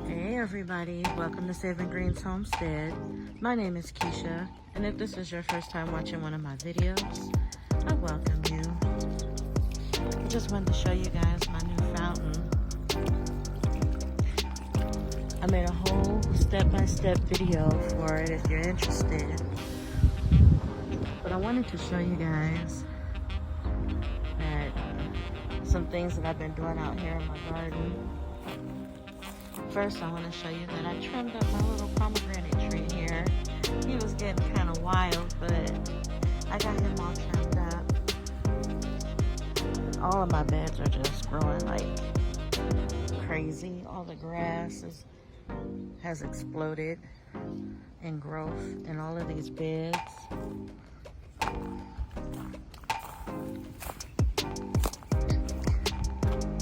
Hey everybody, welcome to Saving Greens Homestead. My name is Keisha, and if this is your first time watching one of my videos, I welcome you. I just wanted to show you guys my new fountain. I made a whole step-by-step video for it if you're interested. But I wanted to show you guys that some things that I've been doing out here in my garden. First, I want to show you that I trimmed up my little pomegranate tree here. He was getting kind of wild, but I got him all trimmed up. All of my beds are just growing like crazy. All the grass has exploded in growth in all of these beds.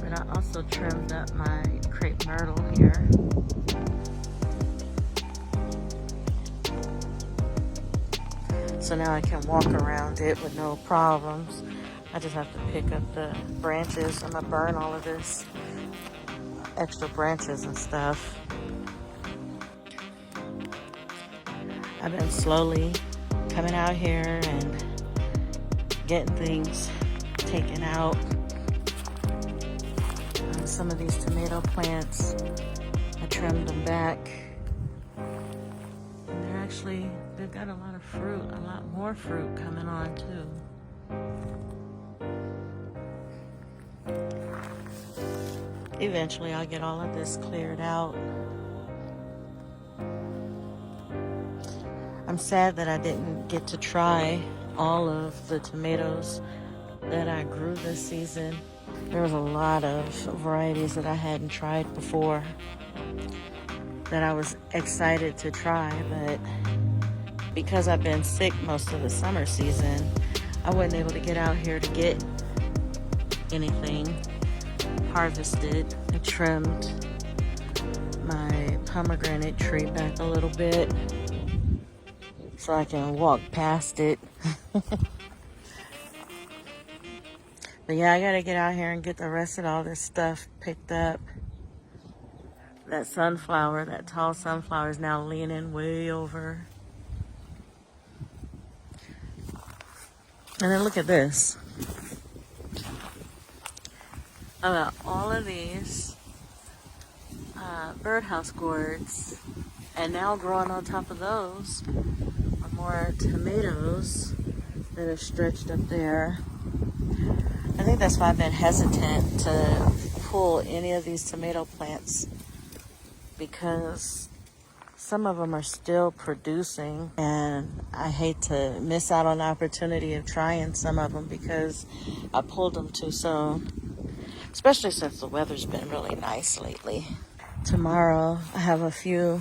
But I also trimmed up my crepe myrtle here. So now I can walk around it with no problems. I just have to pick up the branches. I'm gonna burn all of this extra branches and stuff. I've been slowly coming out here and getting things taken out. Some of these tomato plants, I trimmed them back. And they've got a lot of fruit, a lot more fruit coming on too. Eventually I'll get all of this cleared out. I'm sad that I didn't get to try all of the tomatoes that I grew this season. There was a lot of varieties that I hadn't tried before that I was excited to try, but because I've been sick most of the summer season, I wasn't able to get out here to get anything harvested. I trimmed my pomegranate tree back a little bit so I can walk past it. But yeah, I gotta get out here and get the rest of all this stuff picked up. That sunflower, that tall sunflower is now leaning way over. And then look at this. I got all of these birdhouse gourds, and now growing on top of those are more tomatoes that are stretched up there. I think that's why I've been hesitant to pull any of these tomato plants, because some of them are still producing and I hate to miss out on the opportunity of trying some of them because I pulled them too soon, especially since the weather's been really nice lately. Tomorrow I have a few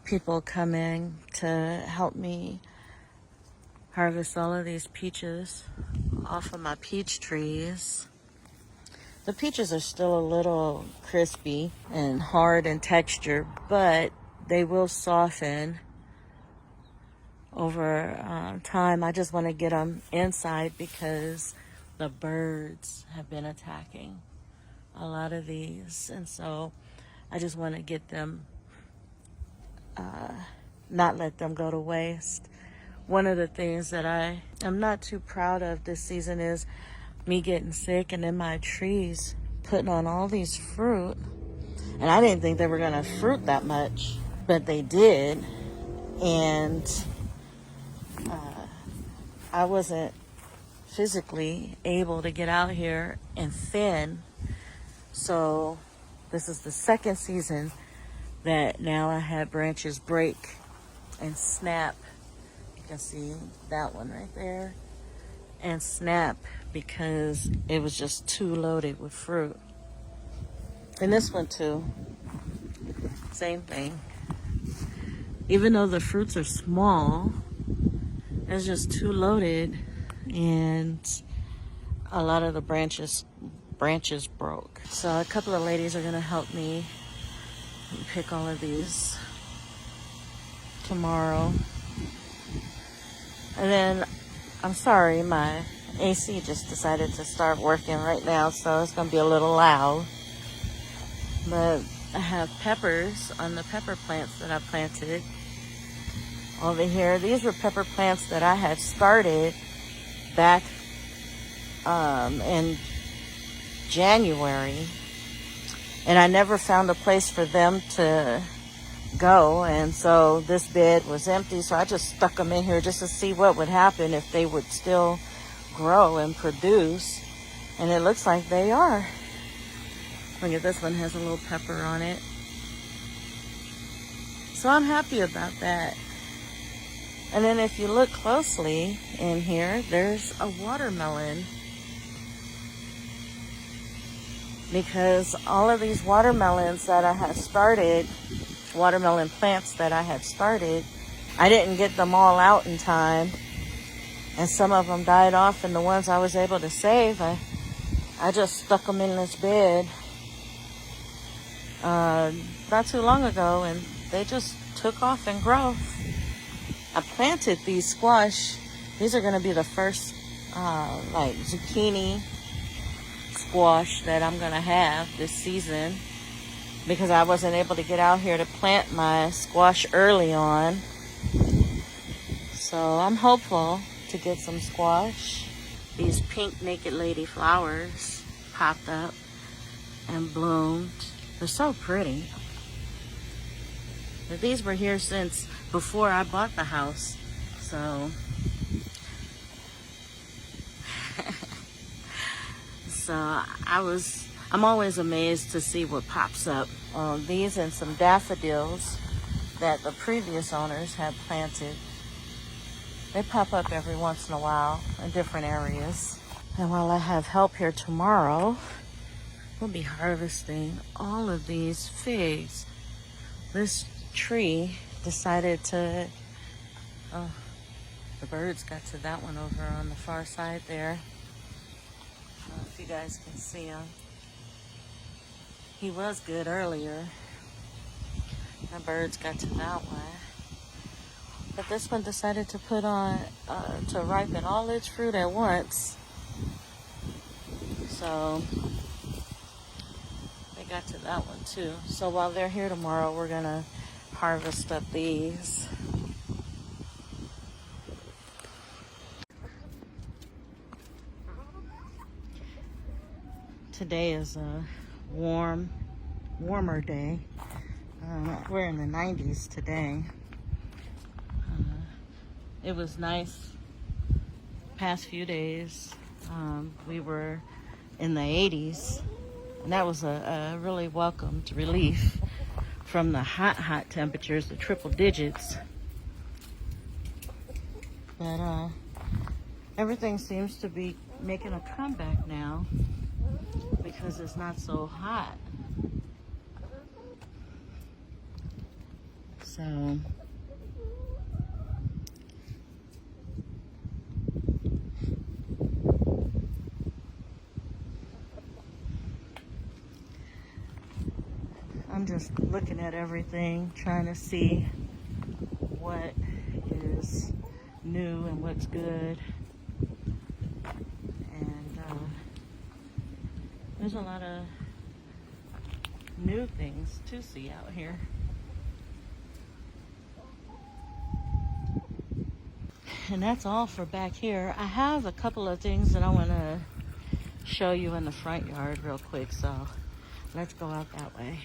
people coming to help me harvest all of these peaches off of my peach trees. The peaches are still a little crispy and hard in texture, but they will soften over time. I just want to get them inside because the birds have been attacking a lot of these, and so I just want to get them, not let them go to waste. One of the things that I am not too proud of this season is me getting sick and then my trees putting on all these fruit. And I didn't think they were gonna fruit that much, but they did. And I wasn't physically able to get out here and thin. So this is the second season that now I had branches break and snap. You can see that one right there, and snap because it was just too loaded with fruit. And this one too, same thing. Even though the fruits are small, it's just too loaded, and a lot of the branches broke. So a couple of ladies are gonna help me pick all of these tomorrow. And then, I'm sorry, my AC just decided to start working right now, so it's going to be a little loud. But I have peppers on the pepper plants that I planted over here. These were pepper plants that I had started back in January, and I never found a place for them to go, and so this bed was empty, so I just stuck them in here just to see what would happen if they would still grow and produce, and it looks like they are. Look at this one, has a little pepper on it, so I'm happy about that. And then if you look closely in here, there's a watermelon, because all of these watermelons that I had started, watermelon plants that I had started, I didn't get them all out in time, and some of them died off, and the ones I was able to save, I just stuck them in this bed not too long ago, and they just took off and grow. I planted these squash. These are going to be the first like zucchini squash that I'm going to have this season, because I wasn't able to get out here to plant my squash early on. So I'm hopeful to get some squash. These pink naked lady flowers popped up and bloomed. They're so pretty. But these were here since before I bought the house. So I'm always amazed to see what pops up. These and some daffodils that the previous owners had planted. They pop up every once in a while in different areas. And while I have help here tomorrow, we'll be harvesting all of these figs. This tree decided to, oh, the birds got to that one over on the far side there. I don't know if you guys can see him. He was good earlier. The birds got to that one. But this one decided to put on, to ripen all its fruit at once. So they got to that one too. So while they're here tomorrow, we're gonna harvest up these. Today is a warmer day. We're in the 90s today. It was nice past few days. We were in the 80s, and that was a really welcomed relief from the hot temperatures, the triple digits. But everything seems to be making a comeback now because it's not so hot. So I'm just looking at everything, trying to see what is new and what's good. And there's a lot of new things to see out here. And that's all for back here. I have a couple of things that I want to show you in the front yard real quick, so let's go out that way.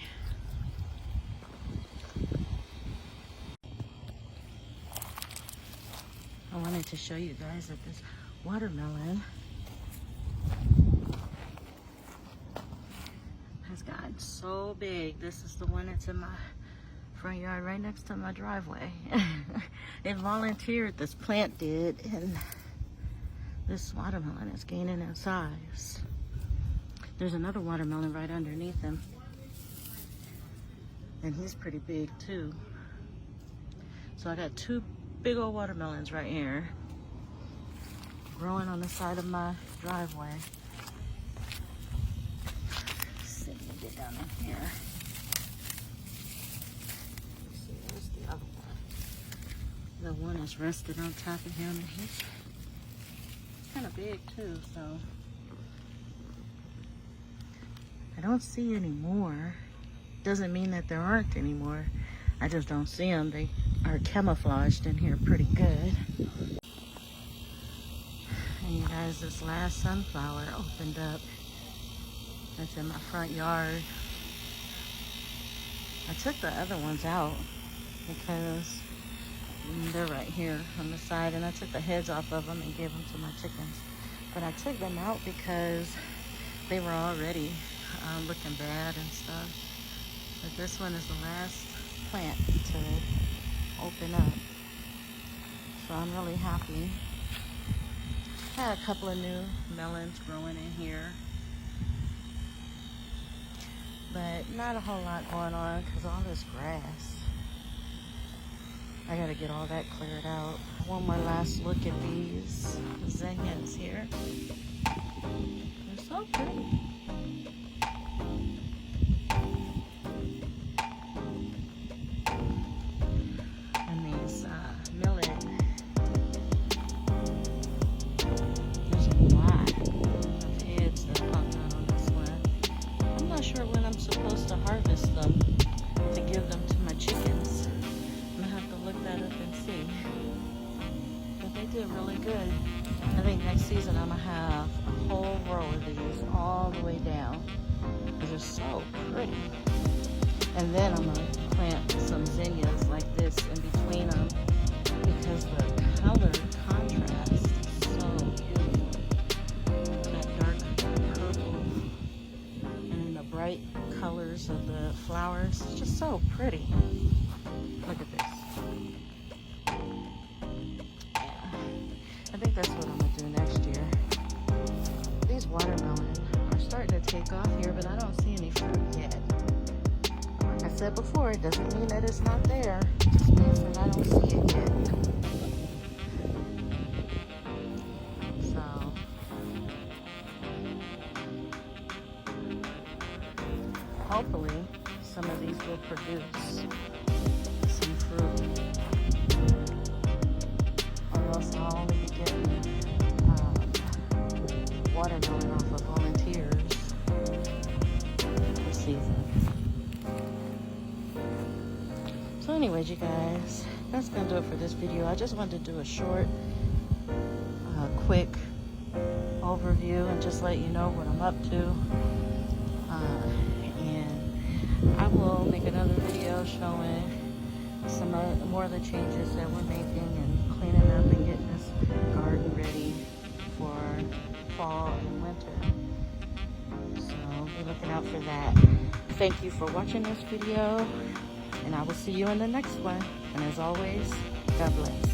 I wanted to show you guys that this watermelon has gotten so big. This is the one that's in my front yard right next to my driveway. It volunteered, this plant did, and this watermelon is gaining in size. There's another watermelon right underneath him, and he's pretty big too. So I got two big old watermelons right here growing on the side of my driveway. Let's see, let me get down in here. Let's see, where's the other one? The one is rested on top of him, and he's kind kind of big too, so. I don't see any more. Doesn't mean that there aren't any more. I just don't see them. They are camouflaged in here pretty good. And you guys, this last sunflower opened up. That's in my front yard. I took the other ones out because they're right here on the side, and I took the heads off of them and gave them to my chickens. But I took them out because they were already looking bad and stuff. But this one is the last plant to open up, so I'm really happy. I had a couple of new melons growing in here, but not a whole lot going on because all this grass. I gotta get all that cleared out. One more last look at these zinnias here. They're so pretty. And these millet. There's a lot of heads that popped out on this one. I'm not sure when I'm supposed to harvest them to give them to my chickens. I'm gonna have to look that up and see. But they did really good. I think next season I'm gonna have a whole row of these all the way down. They're so pretty. And then I'm gonna plant some zinnias like this in between them because the color contrast is so beautiful. That dark purple and then the bright colors of the flowers. It's just so pretty. Look at this. Yeah. I think that's what I'm gonna do next year. These watermelons are starting to take off here, but I don't see any fruit yet. Like I said before, it doesn't mean that it's not there. It just means that I don't see it yet. So, hopefully, some of these will produce some fruit. Or else I'll only be getting watermelon off of volunteers this season. So anyways, you guys, that's gonna do it for this video. I just wanted to do a short, quick overview and just let you know what I'm up to. And I will make another video showing some more of the changes that we're making and cleaning up and getting this garden ready for fall and winter. So be looking out for that. Thank you for watching this video, and I will see you in the next one. And as always, God bless.